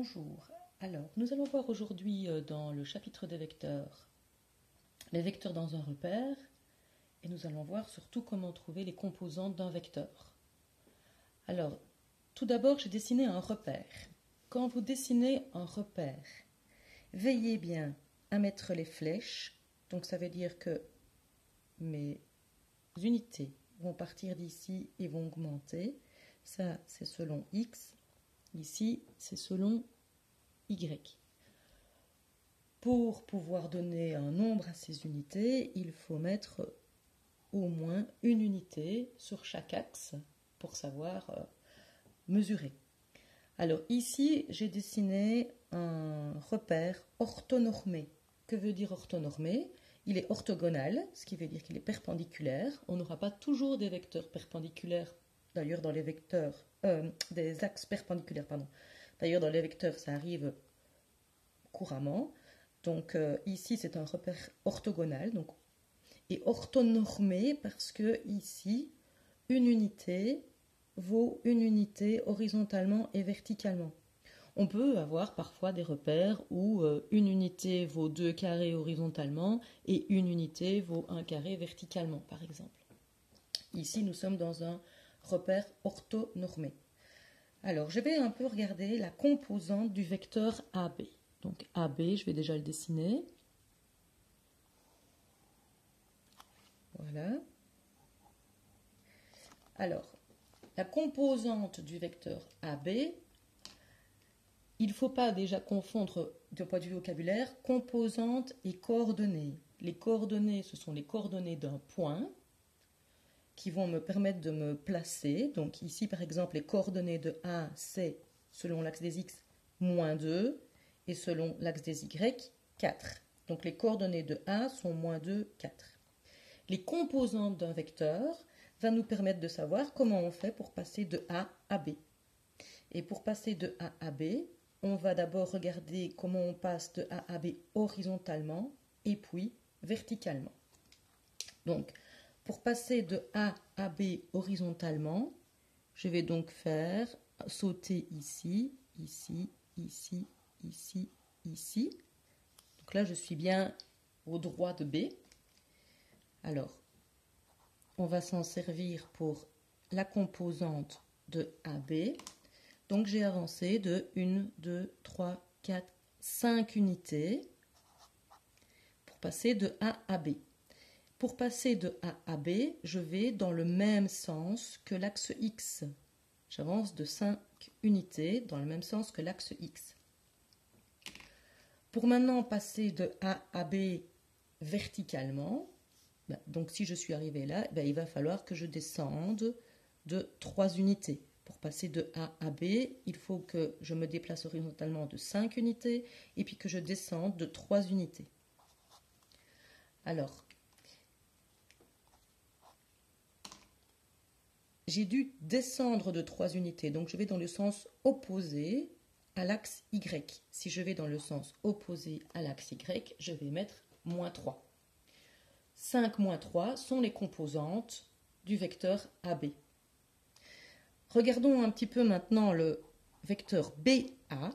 Bonjour. Alors, nous allons voir aujourd'hui dans le chapitre des vecteurs, les vecteurs dans un repère, et nous allons voir surtout comment trouver les composantes d'un vecteur. Alors, tout d'abord, j'ai dessiné un repère. Quand vous dessinez un repère, veillez bien à mettre les flèches. Donc, ça veut dire que mes unités vont partir d'ici et vont augmenter. Ça, c'est selon x. Ici, c'est selon y. Pour pouvoir donner un nombre à ces unités, il faut mettre au moins une unité sur chaque axe pour savoir mesurer. Alors ici, j'ai dessiné un repère orthonormé. Que veut dire orthonormé? Il est orthogonal, ce qui veut dire qu'il est perpendiculaire. On n'aura pas toujours des vecteurs perpendiculaires, d'ailleurs dans les vecteurs, des axes perpendiculaires, pardon. D'ailleurs dans les vecteurs, ça arrive couramment. Donc ici, c'est un repère orthogonal, donc, et orthonormé parce que ici, une unité vaut une unité horizontalement et verticalement. On peut avoir parfois des repères où une unité vaut 2 carrés horizontalement et une unité vaut 1 carré verticalement, par exemple. Ici, nous sommes dans un repère orthonormé. Alors, je vais un peu regarder la composante du vecteur AB. Donc AB, je vais déjà le dessiner. Voilà. Alors, la composante du vecteur AB, il ne faut pas déjà confondre, du point de vue vocabulaire, composante et coordonnées. Les coordonnées, ce sont les coordonnées d'un point qui vont me permettre de me placer. Donc ici, par exemple, les coordonnées de A, c'est, selon l'axe des X, moins 2, et selon l'axe des Y, 4. Donc les coordonnées de A sont moins 2, 4. Les composantes d'un vecteur vont nous permettre de savoir comment on fait pour passer de A à B. Et pour passer de A à B, on va d'abord regarder comment on passe de A à B horizontalement et puis verticalement. Donc, pour passer de A à B horizontalement, je vais donc faire sauter ici, ici, ici, ici, ici. Donc là, je suis bien au droit de B. Alors, on va s'en servir pour la composante de AB. Donc, j'ai avancé de 1, 2, 3, 4, 5 unités pour passer de A à B. Pour passer de A à B, je vais dans le même sens que l'axe X. J'avance de 5 unités dans le même sens que l'axe X. Pour maintenant passer de A à B verticalement, donc si je suis arrivé là, il va falloir que je descende de 3 unités. Pour passer de A à B, il faut que je me déplace horizontalement de 5 unités et puis que je descende de 3 unités. Alors, j'ai dû descendre de 3 unités, donc je vais dans le sens opposé à l'axe Y. Si je vais dans le sens opposé à l'axe Y, je vais mettre moins 3. 5 moins 3 sont les composantes du vecteur AB. Regardons un petit peu maintenant le vecteur BA.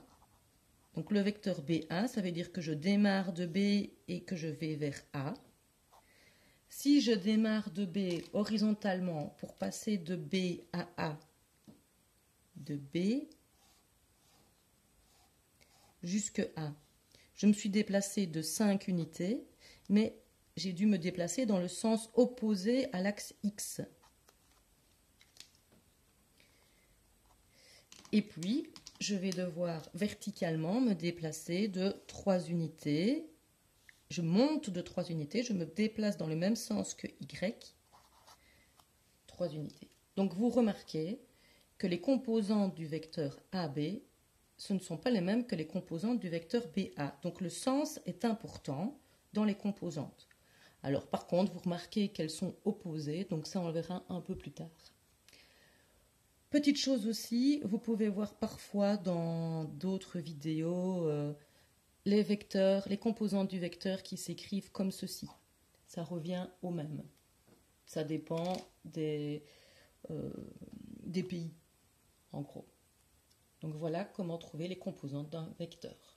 Donc le vecteur BA, ça veut dire que je démarre de B et que je vais vers A. Si je démarre de B horizontalement pour passer de B à A, de B jusque A, je me suis déplacée de 5 unités, mais j'ai dû me déplacer dans le sens opposé à l'axe X. Et puis, je vais devoir verticalement me déplacer de 3 unités. Je monte de 3 unités, je me déplace dans le même sens que Y, 3 unités. Donc vous remarquez que les composantes du vecteur AB, ce ne sont pas les mêmes que les composantes du vecteur BA. Donc le sens est important dans les composantes. Alors par contre, vous remarquez qu'elles sont opposées, donc ça on le verra un peu plus tard. Petite chose aussi, vous pouvez voir parfois dans d'autres vidéos les vecteurs, les composantes du vecteur qui s'écrivent comme ceci. Ça revient au même. Ça dépend des pays, en gros. Donc voilà comment trouver les composantes d'un vecteur.